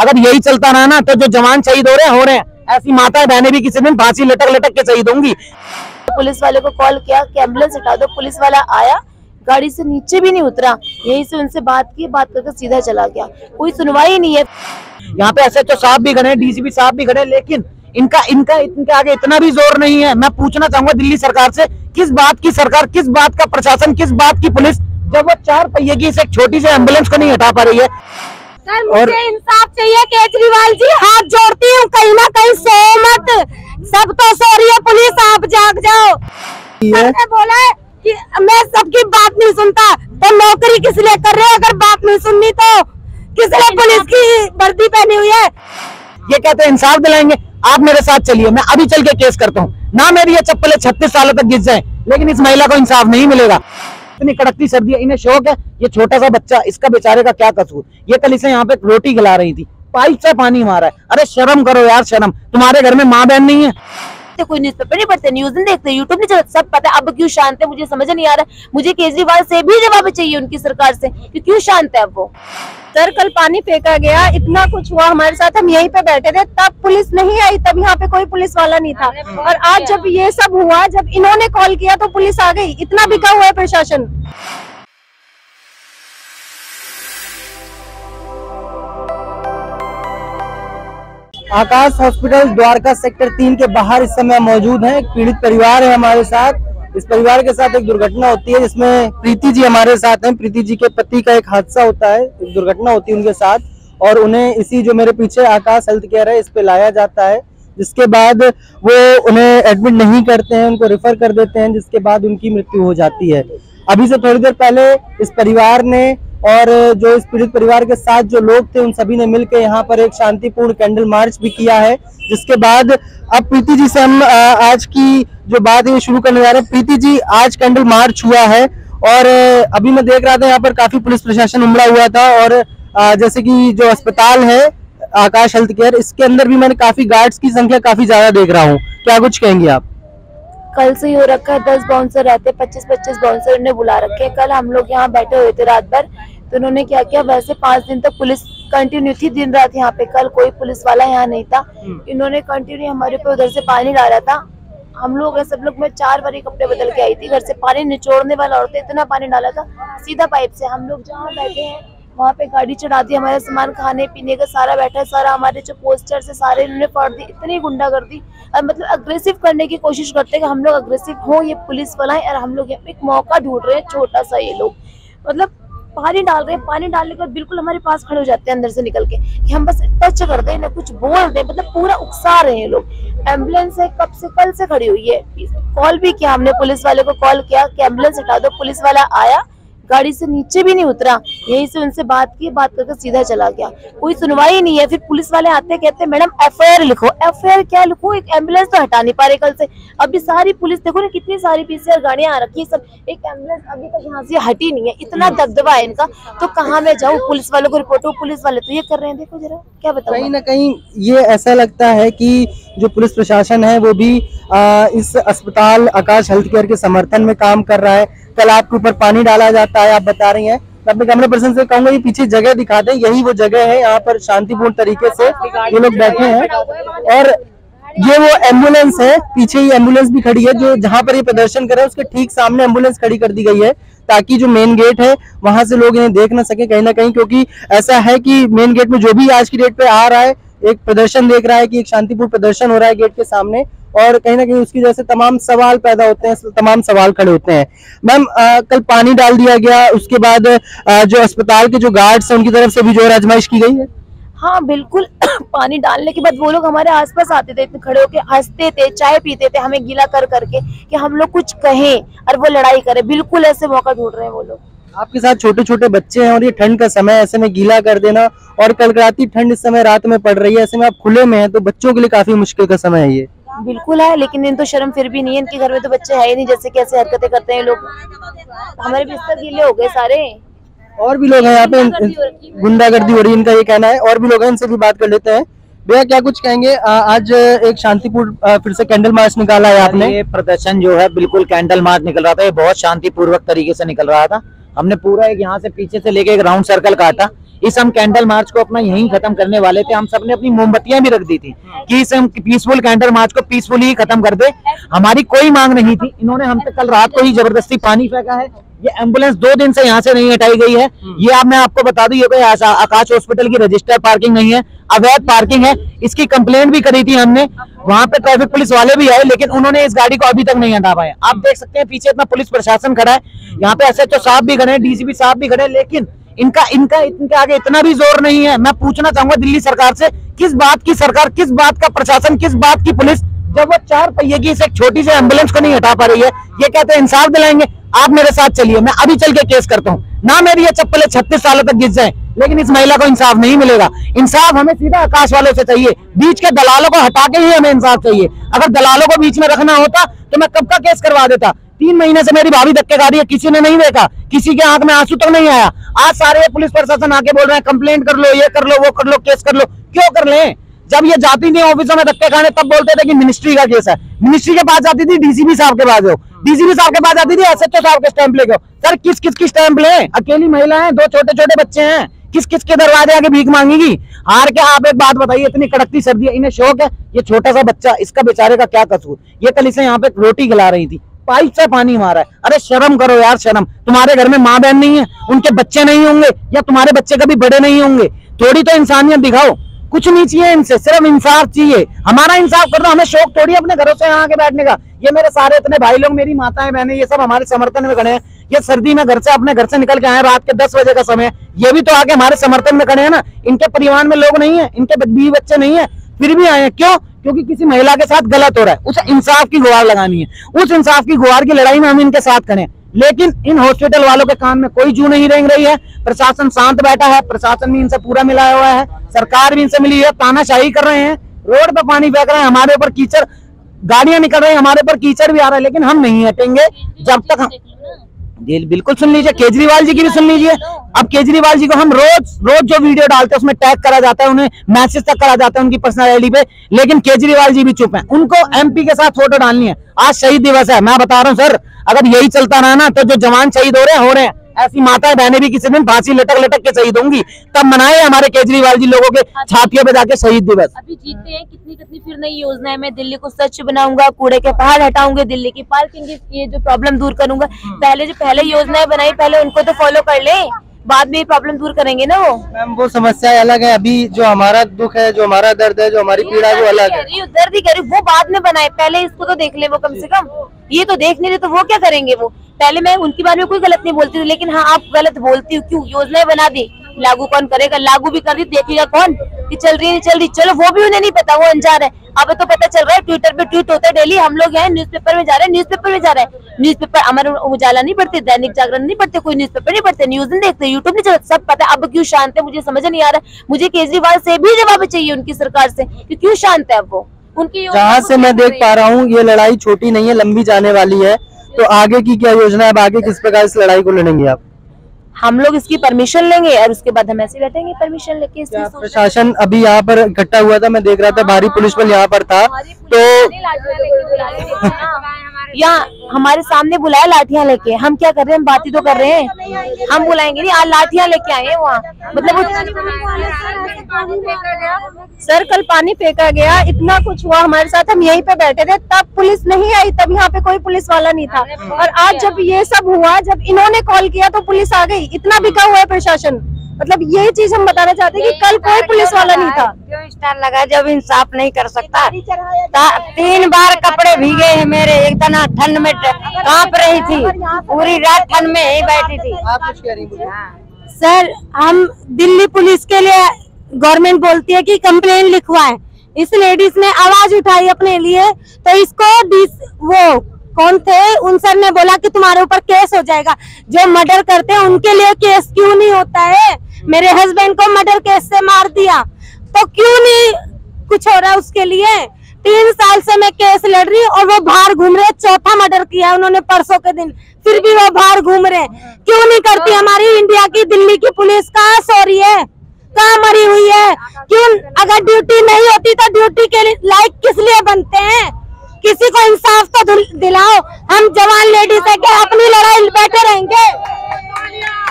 अगर यही चलता रहा ना तो जो जवान शहीद हो रहे हैं, ऐसी माताएं बहनें भी किसी दिन फांसी लटक लटक के शहीद होंगी। पुलिस वाले को कॉल किया कि एम्बुलेंस हटा दो, पुलिस वाला आया, गाड़ी से नीचे भी नहीं उतरा, यहीं से उनसे बात की, बात करके सीधा चला गया, कोई सुनवाई नहीं है। यहाँ पे SHO साहब भी खड़े, DCP साहब भी खड़े, लेकिन इनके आगे इतना भी जोर नहीं है। मैं पूछना चाहूंगा दिल्ली सरकार से, किस बात की सरकार, किस बात का प्रशासन, किस बात की पुलिस, जब वो 4 पहिए की एक छोटी सी एम्बुलेंस को नहीं हटा पा रही है। सर मुझे इंसाफ चाहिए केजरीवाल जी, हाथ जोड़ती हूँ, कहीं ना कहीं सो मत, सब तो सो रही है पुलिस, आप जाग जाओ। सर बोला है कि मैं सबकी बात नहीं सुनता, तो नौकरी किस लिए कर रहे हो? अगर बात नहीं सुननी तो किस लिए पुलिस की वर्दी पहनी हुई है? ये कहते हैं इंसाफ दिलाएंगे, आप मेरे साथ चलिए, मैं अभी चल के केस करता हूँ ना। मेरी ये चप्पलें 36 सालों तक घिस जाए, लेकिन इस महिला को इंसाफ नहीं मिलेगा। इतनी कड़कती सर्दी है, इन्हें शौक है, ये छोटा सा बच्चा, इसका बेचारे का क्या कसूर? ये कल इसे यहाँ पे रोटी खिला रही थी, पाइप से पानी मारा है। अरे शर्म करो यार, शर्म। तुम्हारे घर में माँ बहन नहीं है? कोई न्यूज़पेपर नहीं पढ़ते, न्यूज़ नहीं देखते, यूट्यूब नहीं चलता, सब पता है। अब क्यों शांत है मुझे समझ नहीं आ रहा है। मुझे केजरीवाल से भी जवाब चाहिए, उनकी सरकार से, कि क्यों शांत है वो। सर कल पानी फेंका गया, इतना कुछ हुआ हमारे साथ, हम यहीं पे बैठे थे, तब पुलिस नहीं आई, तब यहाँ पे कोई पुलिस वाला नहीं था। और आज जब ये सब हुआ, जब इन्होंने कॉल किया तो पुलिस आ गई। इतना बिका हुआ है प्रशासन। आकाश हॉस्पिटल द्वारका सेक्टर 3 के बाहर इस समय मौजूद है। एक पीड़ित परिवार है हमारे साथ। इस परिवार के साथ एक दुर्घटना होती है जिसमें प्रीति जी हमारे साथ हैं। प्रीति जी के पति का एक हादसा होता है, एक दुर्घटना होती है उनके साथ, और उन्हें इसी जो मेरे पीछे आकाश हेल्थ केयर है, इस पे लाया जाता है। जिसके बाद वो उन्हें एडमिट नहीं करते हैं, उनको रेफर कर देते हैं, जिसके बाद उनकी मृत्यु हो जाती है। अभी से थोड़ी देर पहले इस परिवार ने और जो इस पीड़ित परिवार के साथ जो लोग थे उन सभी ने मिलकर यहाँ पर एक शांतिपूर्ण कैंडल मार्च भी किया है। जिसके बाद अब प्रीति जी से हम आज की जो बात है शुरू करने जा रहे हैं। प्रीति जी, आज कैंडल मार्च हुआ है और अभी मैं देख रहा था यहाँ पर काफी पुलिस प्रशासन उमड़ा हुआ था, और जैसे कि जो अस्पताल है आकाश हेल्थ केयर, इसके अंदर भी मैंने काफी गार्ड्स की संख्या काफी ज्यादा देख रहा हूँ। क्या कुछ कहेंगे आप? कल से ही हो रखा है, 10 बाउंसर रहते, 25-25 बाउंसर ने बुला रखे हैं। कल हम लोग यहाँ बैठे हुए थे रात भर, तो उन्होंने क्या किया, वैसे 5 दिन तक पुलिस कंटिन्यू थी दिन रात यहाँ पे। कल कोई पुलिस वाला यहाँ नहीं था, इन्होंने कंटिन्यू हमारे पे उधर से पानी डाला था। हम लोग सब लोग, मैं 4 बारी कपड़े बदल के आई थी घर से, पानी निचोड़ने वाला औरतें, इतना पानी डाला था सीधा पाइप से। हम लोग जहाँ बैठे हैं वहाँ पे गाड़ी चढ़ा दी, हमारा सामान खाने पीने का सारा बैठा है, सारा हमारे जो पोस्टर से सारे इन्होंने फाड़ दी। इतनी गुंडागर्दी और मतलब अग्रेसिव करने की कोशिश करते हैं कि हम लोग अग्रेसिव हो, ये पुलिस वाला है, और हम लोग यहाँ पे एक मौका ढूंढ रहे हैं छोटा सा। ये लोग मतलब पानी डाल रहे हैं, पानी डालने के बाद बिल्कुल हमारे पास खड़े हो जाते हैं अंदर से निकल के कि हम बस टच कर दें ना कुछ बोल दें, मतलब पूरा उकसा रहे हैं लोग। एम्बुलेंस है कब से, कल से खड़ी हुई है। कॉल भी किया हमने, पुलिस वाले को कॉल किया कि एम्बुलेंस हटा दो, पुलिस वाला आया, गाड़ी से नीचे भी नहीं उतरा, यहीं से उनसे बात की, बात करके सीधा चला गया, कोई सुनवाई नहीं है। फिर पुलिस वाले आते कहते हैं मैडम FIR लिखो। FIR क्या लिखो, एक एम्बुलेंस तो हटा नहीं पा रहे कल से। अभी सारी पुलिस देखो ना, कितनी सारी PCR गाड़ियां आ रखी है, सब, एक एम्बुलेंस अभी तक यहाँ से हटी नहीं है। इतना दबदबा है इनका, तो कहाँ मैं जाऊँ पुलिस वालों को रिपोर्ट हो? पुलिस वाले तो ये कर रहे हैं, देखो जरा क्या बताऊं। कहीं ना कहीं ये ऐसा लगता है कि जो पुलिस प्रशासन है वो भी इस अस्पताल आकाश हेल्थ केयर के समर्थन में काम कर रहा है। कल आपके ऊपर पानी डाला जाता है, आप बता रही हैं। मैं अपने कैमरा पर्सन से कहूंगा ये पीछे जगह दिखा दें, यही वो जगह है, यहाँ पर शांतिपूर्ण तरीके से ये लोग बैठे हैं। और ये वो एम्बुलेंस है, पीछे ही एम्बुलेंस भी खड़ी है, जो जहाँ पर ये प्रदर्शन कर रहे हैं उसके ठीक सामने एम्बुलेंस खड़ी कर दी गई है, ताकि जो मेन गेट है वहां से लोग इन्हें देख ना सके कहीं ना कहीं। क्योंकि ऐसा है कि मेन गेट में जो भी आज की डेट पे आ रहा है, एक प्रदर्शन देख रहा है कि एक शांतिपूर्ण प्रदर्शन हो रहा है गेट के सामने, और कहीं ना कहीं उसकी वजह से तमाम सवाल पैदा होते हैं, तमाम सवाल खड़े होते हैं। मैम, कल पानी डाल दिया गया, उसके बाद जो अस्पताल के जो गार्ड्स हैं उनकी तरफ से भी जो आजमाइश की गई है? हाँ बिल्कुल। पानी डालने के बाद वो लोग हमारे आसपास आते थे, खड़े होके हंसते थे, चाय पीते थे, हमें गीला कर करके कि हम लोग कुछ कहें और वो लड़ाई करे। बिल्कुल ऐसे मौका ढूंढ रहे हैं वो लोग। आपके साथ छोटे छोटे बच्चे हैं और ये ठंड का समय, ऐसे में गीला कर देना, और कड़कड़ाती ठंड इस समय रात में पड़ रही है, ऐसे में आप खुले में हैं, तो बच्चों के लिए काफी मुश्किल का समय है ये। बिल्कुल है, लेकिन इन तो शर्म फिर भी नहीं है, इनके घर में तो बच्चे है ही नहीं, जैसे कैसे हरकतें करते हैं लोग। हमारे बिस्तर गीले हो गए सारे। और भी लोग हैं यहाँ पे, गुंडागर्दी हो रही है इनका ये कहना है। और भी लोग हैं, इनसे भी बात कर लेते हैं। भैया क्या कुछ कहेंगे? आज एक शांतिपूर्ण फिर से कैंडल मार्च निकाला है आपने। ये प्रदर्शन जो है बिल्कुल कैंडल मार्च निकल रहा था, ये बहुत शांतिपूर्वक तरीके से निकल रहा था। हमने पूरा एक यहाँ से पीछे से लेके एक राउंड सर्कल काटा, इस हम कैंडल मार्च को अपना यहीं खत्म करने वाले थे। हम सबने अपनी मोमबत्तियां भी रख दी थी कि इस हम पीसफुल कैंडल मार्च को पीसफुली ही खत्म कर दे। हमारी कोई मांग नहीं थी। इन्होंने हम पे कल रात को ही जबरदस्ती पानी फेंका है। ये एम्बुलेंस 2 दिन से यहाँ से नहीं हटाई गई है। ये अब मैं आपको बता दूं, ये कोई आकाश हॉस्पिटल की रजिस्टर्ड पार्किंग नहीं है, अवैध पार्किंग है। इसकी कंप्लेंट भी करी थी हमने, वहां पे ट्रैफिक पुलिस वाले भी आए, लेकिन उन्होंने इस गाड़ी को अभी तक नहीं हटा पाया। आप देख सकते हैं पीछे इतना पुलिस प्रशासन खड़ा है, यहाँ पे एसएचओ साहब भी खड़े हैं, डीसीपी साहब भी खड़े हैं, लेकिन इनके आगे इतना भी जोर नहीं है। मैं पूछना चाहूंगा दिल्ली सरकार से, किस बात की सरकार, किस बात का प्रशासन, किस बात की पुलिस, जब वो 4 पहिए की इस एक छोटी सी एम्बुलेंस को नहीं हटा पा रही है। ये कहते हैं इंसाफ दिलाएंगे, आप मेरे साथ चलिए, मैं अभी चल के केस करता हूँ। ना मेरी ये चप्पलें 36 सालों तक घिस जाए, लेकिन इस महिला को इंसाफ नहीं मिलेगा। इंसाफ हमें सीधा आकाश वालों से चाहिए, बीच के दलालों को हटा के ही हमें इंसाफ चाहिए। अगर दलालों को बीच में रखना होता तो मैं कब का केस करवा देता। 3 महीने से मेरी भाभी धक्के खा रही है, किसी ने नहीं देखा, किसी के आंख में आंसू तक नहीं आया। आज सारे पुलिस प्रशासन आके बोल रहे हैं कंप्लेंट कर लो, ये कर लो, वो कर लो, केस कर लो। क्यों कर लें? जब ये जाती थी ऑफिसों में धक्के खाने, तब बोलते थे कि मिनिस्ट्री का केस है। मिनिस्ट्री के पास जाती थी, डीसीपी साहब के पास जाओ, डीसीपी साहब के पास जाती थी, एसएचओ साहब के स्टैंप लेके। सर किस किस की स्टैंप ले? अकेली महिला है, 2 छोटे छोटे बच्चे हैं, किस किस के दरवाजे आके भीख मांगेगी? हार के आप एक बात बताइए, इतनी कड़कती सर्दी है, इन्हें शौक है? ये छोटा सा बच्चा, इसका बेचारे का क्या कसूर? ये कल इसे यहाँ पे रोटी खिला रही थी, पाइप से पानी मारा है। अरे शर्म करो यार, शर्म। तुम्हारे घर में माँ बहन नहीं है, उनके बच्चे नहीं होंगे, या तुम्हारे बच्चे कभी बड़े नहीं होंगे? थोड़ी तो इंसानियत दिखाओ। कुछ नहीं चाहिए इनसे, सिर्फ इंसाफ चाहिए। हमारा इंसाफ कर दो, हमें शौक थोड़ी अपने घरों से यहाँ के बैठने का। ये मेरे सारे इतने भाई लोग, मेरी माताएं बहनें, ये सब हमारे समर्थन में खड़े हैं। ये सर्दी में अपने घर से निकल के आए, रात के 10 बजे का समय, ये भी तो आके हमारे समर्थन में खड़े हैं ना। इनके परिवार में लोग नहीं है, इनके बीवी बच्चे नहीं है, फिर भी आए हैं। क्यों? क्योंकि किसी महिला के साथ गलत हो रहा है, उसे इंसाफ की गुहार लगानी है। उस इंसाफ की गुहार की लड़ाई में हम इनके साथ खड़े हैं। लेकिन इन हॉस्पिटल वालों के कान में कोई जू नहीं रेंग रही है। प्रशासन शांत बैठा है, प्रशासन भी इनसे पूरा मिलाया हुआ है, सरकार भी इनसे मिली है, तानाशाही कर रहे हैं, रोड पे पानी फेंक रहे हैं, हमारे ऊपर कीचड़, गाड़ियां निकल रही हैं, हमारे ऊपर कीचड़ भी आ रहा है, लेकिन हम नहीं हटेंगे जब तक हम। बिल्कुल सुन लीजिए, केजरीवाल जी की भी सुन लीजिए। अब केजरीवाल जी को हम रोज जो वीडियो डालते हैं उसमें टैग करा जाता है, उन्हें मैसेज तक करा जाता है उनकी पर्सनल आईडी पे, लेकिन केजरीवाल जी भी चुप हैं। उनको एमपी के साथ फोटो डालनी है। आज शहीद दिवस है, मैं बता रहा हूँ सर, अगर यही चलता रहा ना तो जो जवान शहीद हो रहे हैं, ऐसी माताएं बहनें भी किसी दिन फांसी लटक के शहीद होंगी। तब मनाए हमारे केजरीवाल जी लोगों के छातियों पे जाके शहीद दिवस। अभी जीतते हैं कितनी फिर नई योजनाएं, मैं दिल्ली को स्वच्छ बनाऊंगा, कूड़े के पहाड़ हटाऊंगे, दिल्ली की पार्किंग की ये जो प्रॉब्लम दूर करूंगा। पहले योजनाएं बनाई, पहले उनको तो फॉलो कर ले, बाद में प्रॉब्लम दूर करेंगे ना। वो मैम वो समस्या अलग है। अभी जो हमारा दुख है, जो हमारा दर्द है, जो हमारी पीड़ा है, वो अलग है। दर्द ही करी, वो बाद में बनाए, पहले इसको तो देख ले वो कम से कम। ये तो देख नहीं रहे तो वो क्या करेंगे? वो पहले मैं उनके बारे में कोई गलत नहीं बोलती थी, लेकिन हाँ आप गलत बोलती हो। क्यों? योजनाएं बना दी, लागू कौन करेगा? लागू भी कर दी, देखेगा कौन कि चल रही है नहीं चल रही? चलो वो भी उन्हें नहीं पता, वो अनजान है। अब तो पता चल रहा है, ट्विटर पे ट्वीट होता है डेली। हम लोग यहाँ न्यूज़पेपर में जा रहे हैं, न्यूज़पेपर में जा रहे हैं। न्यूज़पेपर अमर उजाला नहीं पढ़ते, दैनिक जागरण नहीं पढ़ते, कोई न्यूज़पेपर नहीं पढ़ते, न्यूज नहीं देखते, यूट्यूब नहीं चलता, सब पता है। अब क्यों शांत है मुझे समझ नहीं आ रहा है। मुझे केजरीवाल से भी जवाब चाहिए, उनकी सरकार से, कि क्यों शांत है अब वो। उनकी जहाँ से मैं देख पा रहा हूँ ये लड़ाई छोटी नहीं है, लंबी जाने वाली है। तो आगे की क्या योजना है? अब आगे किस प्रकार इस लड़ाई को लड़ेंगे आप? हम लोग इसकी परमिशन लेंगे और उसके बाद हम ऐसे बैठेंगे परमिशन लेके। प्रशासन अभी यहाँ पर इकट्ठा हुआ था, मैं देख रहा था, भारी पुलिस बल यहाँ पर था, तो यहाँ हमारे सामने बुलाया लाठियां लेके। हम क्या कर रहे हैं? हम बातें तो कर रहे हैं, हम बुलाएंगे नहीं। आज लाठियां लेके आए हैं वहाँ, मतलब सर कल पानी फेंका गया, इतना कुछ हुआ हमारे साथ। हम यहीं पे बैठे थे, तब पुलिस नहीं आई, तब यहाँ पे कोई पुलिस वाला नहीं था। और आज जब ये सब हुआ, जब इन्होंने कॉल किया तो पुलिस आ गई। इतना बिका हुआ है प्रशासन। मतलब यही चीज हम बताना चाहते हैं कि कल कोई पुलिस वाला नहीं था। क्यों स्टार लगा जब इंसाफ नहीं कर सकता? 3 बार कपड़े भीगे हैं मेरे, इतना ठंड में कांप रही थी, पूरी रात ठंड में ही बैठी थी। आप कुछ कह रही हैं? सर हम दिल्ली पुलिस के लिए, गवर्नमेंट बोलती है कि कंप्लेन लिखवाएं। इस लेडीज ने आवाज उठाई अपने लिए, तो इसको वो कौन थे, उन सर ने बोला कि तुम्हारे ऊपर केस हो जाएगा। जो मर्डर करते हैं उनके लिए केस क्यों नहीं होता है? मेरे हस्बैंड को मर्डर केस से मार दिया, तो क्यों नहीं कुछ हो रहा उसके लिए? 3 साल से मैं केस लड़ रही और वो बाहर घूम रहे। 4था मर्डर किया उन्होंने परसों के दिन, फिर भी वो बाहर घूम रहे। क्यों नहीं करती हमारी इंडिया की, दिल्ली की पुलिस? कहाँ सो रही है, कहाँ मरी हुई है? क्यों? अगर ड्यूटी नहीं होती तो ड्यूटी के लायक किस लिए बनते हैं? किसी को इंसाफ तो दिलाओ। हम जवान लेडीज है क्या अपनी लड़ाई बैठे रहेंगे?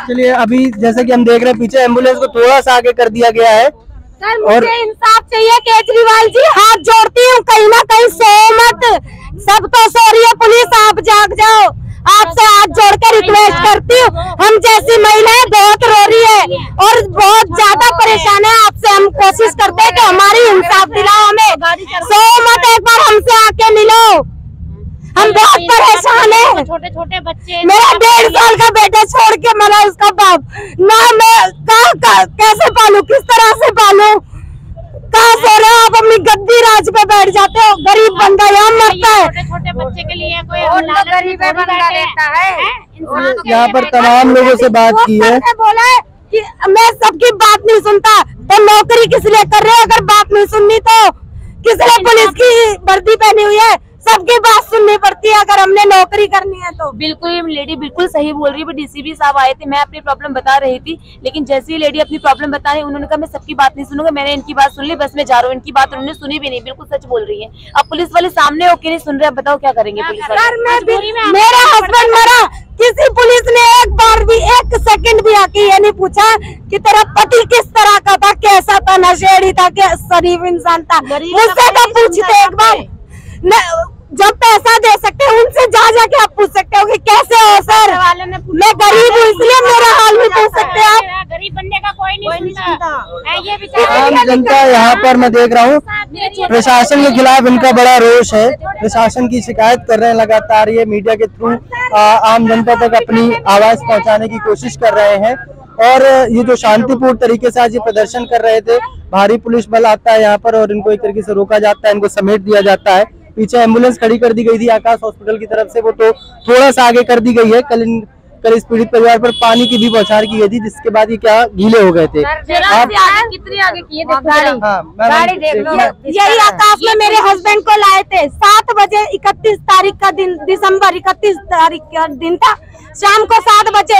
चलिए, अभी जैसे कि हम देख रहे हैं पीछे एम्बुलेंस को थोड़ा सा आगे कर दिया गया है। सर मुझे इंसाफ चाहिए केजरीवाल जी, हाथ जोड़ती हूँ, कहीं ना कहीं सो मत। सब तो सो रही है पुलिस, आप जाग जाओ। आपसे हाथ जोड़ कर रिक्वेस्ट करती हूँ, हम जैसी महिलाएं बहुत रो रही है और बहुत ज्यादा परेशान है। आपसे हम कोशिश करते हैं कि हमारी इंसाफ दिलाओ हमें। सो मत, एक बार हमसे आके मिलो, हम बहुत परेशान है। छोटे छोटे बच्चे, मेरा 1.5 साल का बेटा छोड़ के मरा उसका बाप, ना मैं कैसे पालू, किस तरह से पालू? कहाँ सो रहे हो आप? अपनी गद्दी राज पे बैठ जाते हो। गरीब बंदा यहाँ मरता है। छोटे छोटे बच्चे के लिए कोई गरीब बंदा रहता है। यहाँ पर तमाम लोगों से बात की है। बोला है कि मैं सबकी बात नहीं सुनता, तो नौकरी किस लिए कर रहे हो? अगर बात नहीं सुननी तो किस लिए पुलिस की वर्दी पहनी हुई है? सबकी बात सुननी पड़ती है अगर हमने नौकरी करनी है तो। बिल्कुल लेडी बिल्कुल सही बोल रही है। डीसीपी साहब आए थे, मैं अपनी प्रॉब्लम बता रही थी, लेकिन जैसे ही लेडी अपनी प्रॉब्लम बता रही, उन्होंने कहा मैं सबकी बात नहीं सुनूंगा, मैंने इनकी बात सुन ली, बस मैं जा रहा हूँ। इनकी बात उन्होंने सुनी भी नहीं, बिल्कुल सच बोल रही है। अब पुलिस वाले सामने होके नहीं सुन रहे, अब बताओ क्या करेंगे पुलिस वाले? मेरा हस्बैंड मरा, किसी पुलिस ने एक बार भी, एक सेकंड भी आके ये नहीं पूछा कि तेरा पति किस तरह का था, कैसा था, नशेड़ी था, क्या शरीफ इंसान था। मुझसे तो पूछते एक बार। जब पैसा दे सकते हैं उनसे जा जाके आप पूछ सकते हो कि कैसे हो सर, मैं गरीब हूँ इसलिए मेरा हाल भी पूछ सकते हैं आप। गरीब बंदे का कोई नहीं सुनता। ये आम जनता यहाँ पर मैं देख रहा हूँ, प्रशासन के खिलाफ इनका बड़ा रोष है। प्रशासन की शिकायत कर रहे हैं लगातार, ये मीडिया के थ्रू आम जनता तक अपनी आवाज पहुँचाने की कोशिश कर रहे हैं। और ये जो शांतिपूर्ण तरीके से आज ये प्रदर्शन कर रहे थे, भारी पुलिस बल आता है यहाँ पर और इनको एक तरीके से रोका जाता है, इनको समेट दिया जाता है। पीछे एम्बुलेंस खड़ी कर दी गई थी आकाश हॉस्पिटल की तरफ से, वो तो थोड़ा सा आगे कर दी गई है। कल इस पीड़ित परिवार पर पानी की भी बौछार की गई थी, जिसके बाद ये क्या गीले हो गए थे। आप कितनी आगे किए गाड़ी देख लो। यही आकाश में मेरे हस्बैंड को लाए थे 7 बजे 31 तारीख का दिन, दिसंबर 31 तारीख का दिन था। शाम को 7 बजे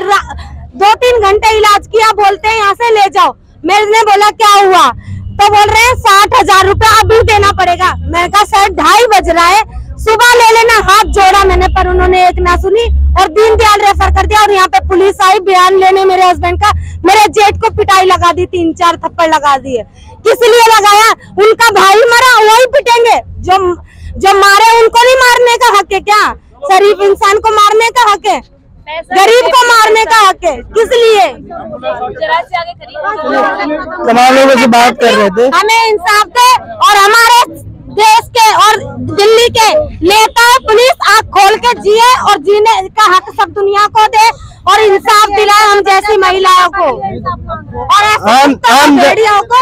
2-3 घंटे इलाज किया, बोलते हैं यहाँ से ले जाओ। मैंने बोला क्या हुआ, तो बोल रहे हैं 60,000 रुपया अभी देना पड़ेगा। मैं कहा सर 2:30 बज रहा है, सुबह ले लेना। हाथ जोड़ा मैंने, पर उन्होंने एक ना सुनी और दीनदयाल रेफर कर दिया। और यहाँ पे पुलिस आई बयान लेने मेरे हस्बैंड का, मेरे जेठ को पिटाई लगा दी, 3-4 थप्पड़ लगा दिए। किस लिए लगाया? उनका भाई मरा, वही पिटेंगे। जो मारे उनको नहीं मारने का हक है क्या? शरीफ इंसान को मारने का हक है, गरीब को मारने का हक है, किस लिए? तमाम लोगों से बात कर रहे थे। हमें इंसाफ दे और हमारे देश के और दिल्ली के नेता पुलिस आँख खोल के जिए और जीने का हक सब दुनिया को दे और इंसाफ दिलाए हम जैसी महिलाओं को और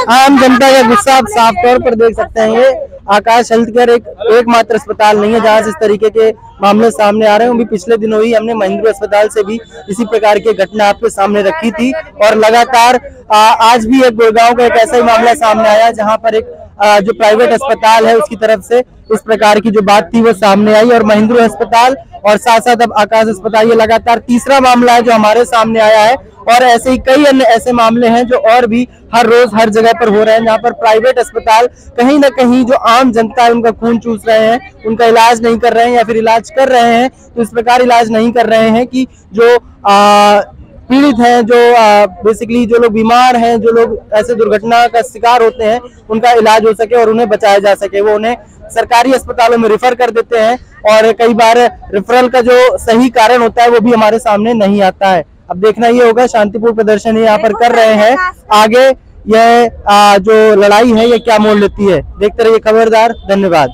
आम जनता का गुस्सा आप साफ तौर पर देख सकते हैं। ये आकाश हेल्थ केयर एकमात्र अस्पताल नहीं है जहां से इस तरीके के मामले सामने आ रहे हैं। अभी पिछले दिनों ही हमने महिंद्रा अस्पताल से भी इसी प्रकार की घटना आपके सामने रखी थी और लगातार आज भी एक गुड़गांव का एक ऐसा ही मामला सामने आया जहां पर एक जो प्राइवेट अस्पताल है उसकी तरफ से इस प्रकार की जो बात थी वो सामने आई और महिंद्रा अस्पताल और साथ साथ अब आकाश अस्पताल, ये लगातार तीसरा मामला है जो हमारे सामने आया है। और ऐसे ही कई अन्य ऐसे मामले हैं जो और भी हर रोज हर जगह पर हो रहे हैं जहाँ पर प्राइवेट अस्पताल कहीं ना कहीं जो आम जनता है उनका खून चूस रहे हैं, उनका इलाज नहीं कर रहे हैं या फिर इलाज कर रहे हैं तो इस प्रकार इलाज नहीं कर रहे हैं कि जो पीड़ित हैं, जो बेसिकली जो लोग बीमार हैं, जो लोग ऐसे दुर्घटना का शिकार होते हैं उनका इलाज हो सके और उन्हें बचाया जा सके। वो उन्हें सरकारी अस्पतालों में रेफर कर देते हैं और कई बार रेफरल का जो सही कारण होता है वो भी हमारे सामने नहीं आता है। अब देखना ये होगा, शांतिपूर्ण प्रदर्शन यहाँ पर कर रहे हैं, आगे यह जो लड़ाई है ये क्या मोड़ लेती है। देखते रहिए खबरदार। धन्यवाद।